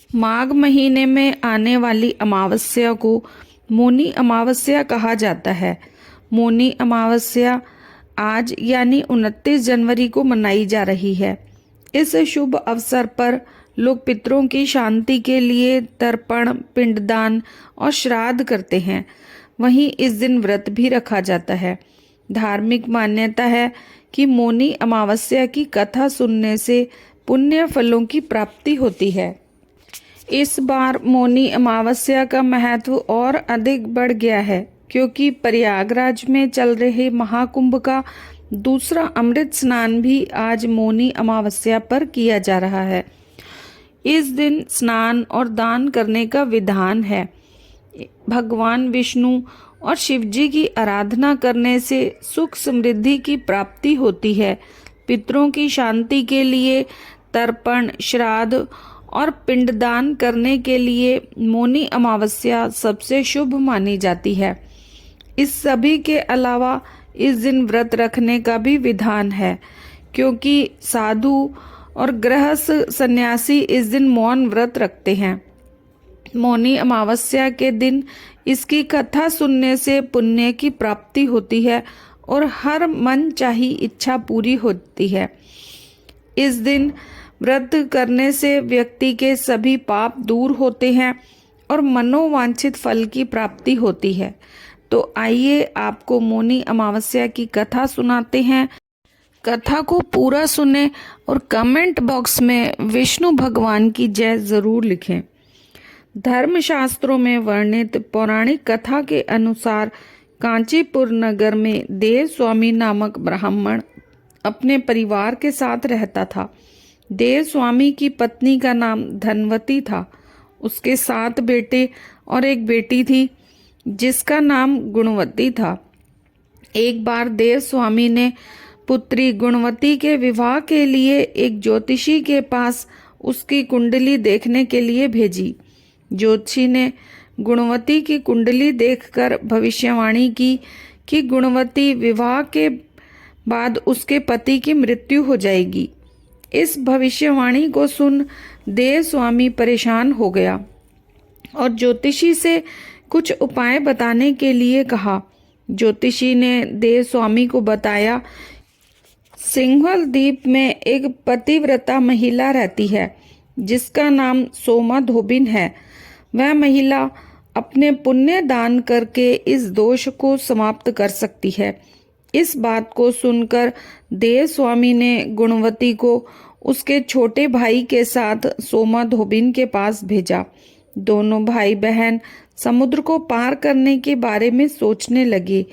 माघ महीने में आने वाली अमावस्या को मौनी अमावस्या कहा जाता है। मौनी अमावस्या आज यानी 29 जनवरी को मनाई जा रही है। इस शुभ अवसर पर लोग पितरों की शांति के लिए तर्पण, पिंडदान और श्राद्ध करते हैं। वहीं इस दिन व्रत भी रखा जाता है। धार्मिक मान्यता है कि मौनी अमावस्या की कथा सुनने से पुण्य फलों की प्राप्ति होती है। इस बार मौनी अमावस्या का महत्व और अधिक बढ़ गया है, क्योंकि प्रयागराज में चल रहे महाकुंभ का दूसरा अमृत स्नान भी आज मौनी अमावस्या पर किया जा रहा है। इस दिन स्नान और दान करने का विधान है। भगवान विष्णु और शिव जी की आराधना करने से सुख समृद्धि की प्राप्ति होती है। पितरों की शांति के लिए तर्पण, श्राद्ध और पिंडदान करने के लिए मौनी अमावस्या सबसे शुभ मानी जाती है। इस सभी के अलावा इस दिन व्रत रखने का भी विधान है, क्योंकि साधु और गृहस्थ सन्यासी इस दिन मौन व्रत रखते हैं। मौनी अमावस्या के दिन इसकी कथा सुनने से पुण्य की प्राप्ति होती है और हर मन चाही इच्छा पूरी होती है। इस दिन व्रत करने से व्यक्ति के सभी पाप दूर होते हैं और मनोवांछित फल की प्राप्ति होती है। तो आइए आपको मौनी अमावस्या की कथा सुनाते हैं। कथा को पूरा सुने और कमेंट बॉक्स में विष्णु भगवान की जय जरूर लिखें। धर्मशास्त्रों में वर्णित पौराणिक कथा के अनुसार कांचीपुर नगर में देव स्वामी नामक ब्राह्मण अपने परिवार के साथ रहता था। देव स्वामी की पत्नी का नाम धनवती था। उसके 7 बेटे और एक बेटी थी जिसका नाम गुणवती था। एक बार देव स्वामी ने पुत्री गुणवती के विवाह के लिए एक ज्योतिषी के पास उसकी कुंडली देखने के लिए भेजी। ज्योतिषी ने गुणवती की कुंडली देखकर भविष्यवाणी की कि गुणवती विवाह के बाद उसके पति की मृत्यु हो जाएगी। इस भविष्यवाणी को सुन देव स्वामी परेशान हो गया और ज्योतिषी से कुछ उपाय बताने के लिए कहा। ज्योतिषी ने देव स्वामी को बताया, सिंघल द्वीप में एक पतिव्रता महिला रहती है जिसका नाम सोमा धोबिन है। वह महिला अपने पुण्य दान करके इस दोष को समाप्त कर सकती है। इस बात को सुनकर देव स्वामी ने गुणवती को उसके छोटे भाई के साथ सोमा धोबिन के पास भेजा। दोनों भाई बहन समुद्र को पार करने के बारे में सोचने लगे।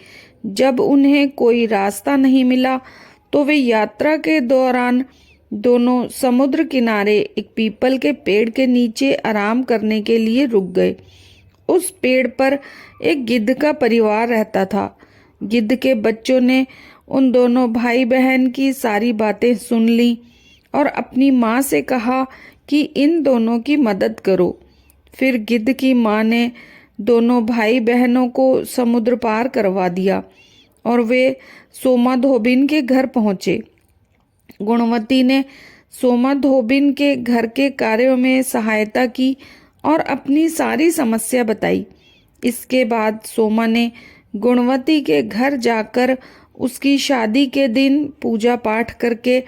जब उन्हें कोई रास्ता नहीं मिला तो वे यात्रा के दौरान दोनों समुद्र किनारे एक पीपल के पेड़ के नीचे आराम करने के लिए रुक गए। उस पेड़ पर एक गिद्ध का परिवार रहता था। गिद्ध के बच्चों ने उन दोनों भाई बहन की सारी बातें सुन ली और अपनी माँ से कहा कि इन दोनों की मदद करो। फिर गिद्ध की माँ ने दोनों भाई बहनों को समुद्र पार करवा दिया और वे सोमा धोबिन के घर पहुँचे। गुणवती ने सोमा धोबिन के घर के कार्यों में सहायता की और अपनी सारी समस्या बताई। इसके बाद सोमा ने गुणवती के घर जाकर उसकी शादी के दिन पूजा पाठ करके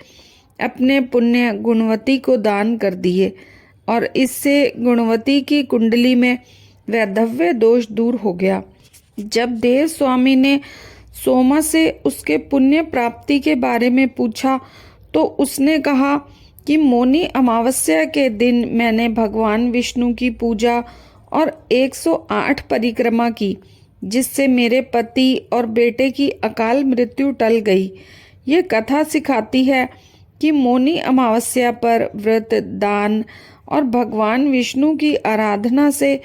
अपने पुण्य गुणवती को दान कर दिए और इससे गुणवती की कुंडली में वैधव्य दोष दूर हो गया। जब देव स्वामी ने सोमा से उसके पुण्य प्राप्ति के बारे में पूछा तो उसने कहा कि मौनी अमावस्या के दिन मैंने भगवान विष्णु की पूजा और 108 परिक्रमा की, जिससे मेरे पति और बेटे की अकाल मृत्यु टल गई। ये कथा सिखाती है कि मौनी अमावस्या पर व्रत, दान और भगवान विष्णु की आराधना से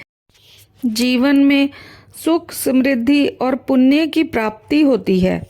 जीवन में सुख, समृद्धि और पुण्य की प्राप्ति होती है।